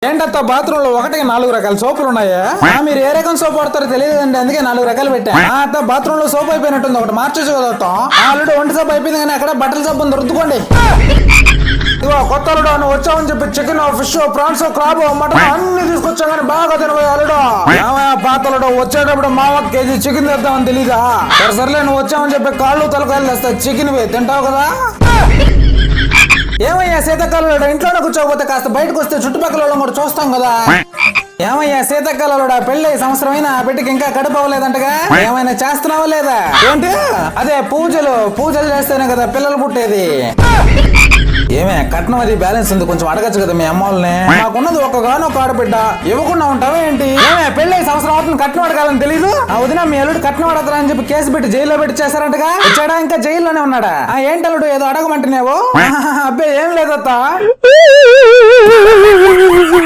ఏంటత్తా bathroom లో ఒకటికి 4 రకాల సోపులు ఉన్నాయా? మీరు ఏ రకం సోప్ వాడతారో తెలియదండి, అందుకే 4 రకాలు పెట్టా. అత్త బాత్రూమ్ లో సోప్ అయిపోయినట్టుంది, ఒకటి మార్చొచ్చు కదా. ఆల్రెడీ ఒంటి సోప్ అయిపోయింది కానీ అక్కడ బట్టల సోప్ ఉంది, రుద్దుకోండి. ఇదిగో కొత్త అల్లుడు, నువ్వు వచ్చావని చెప్పి chicken, fish, prawns, crab, mutton అన్ని తీసుకొచ్చా కానీ బాగా తినబోయే అల్లుడు. పాతలుడు వచ్చేటప్పుడు మా 1 కేజీ చికెన్ తెద్దామని తెలీదా? సర్లే నువ్వు వచ్చావని చెప్పి కాళ్ళు తలకాయలు తెస్తా, చికెన్ తింటావు కదా. ఏమయ్యా శీతాకాలంలో ఇంట్లోనే కూర్చోకపోతే కాస్త బయటకు వస్తే చుట్టుపక్కల వాళ్ళని కూడా చూస్తాం కదా. ఏమయ్యా శీతాకాలంలో పెళ్ళి సంవత్సరమైనా బిడ్డకి ఇంకా కడుపు అవ్వలేదంటగా, ఏమైనా చేస్తున్నావా లేదా? ఏంటి అదే పూజలు చేస్తేనే కదా పిల్లలు పుట్టేది. ఏమే కట్నం అది బ్యాలెన్స్ ఉంది, కొంచెం అడగచ్చు కదా మీ అమ్మ వాళ్ళని. మాకున్నది ఒక్కగానొక్క ఆడబిడ్డ, ఇవ్వకుండా ఉంటావా ఏంటి? ఏమే పెళ్ళి సంవత్సరం అవుతుంది కట్నం అడగాలని తెలీదు? ఆ వదిన మీ అల్లుడు కట్నం అడగరా అని చెప్పి కేసు పెట్టి జైల్లో పెట్టి చేశారంటగా. వచ్చాడా ఇంకా జైల్లోనే ఉన్నాడా? ఏంటి అల్లుడు ఏదో అడగమంటున్నావు? అబ్బాయి ఏం లేదత్తా.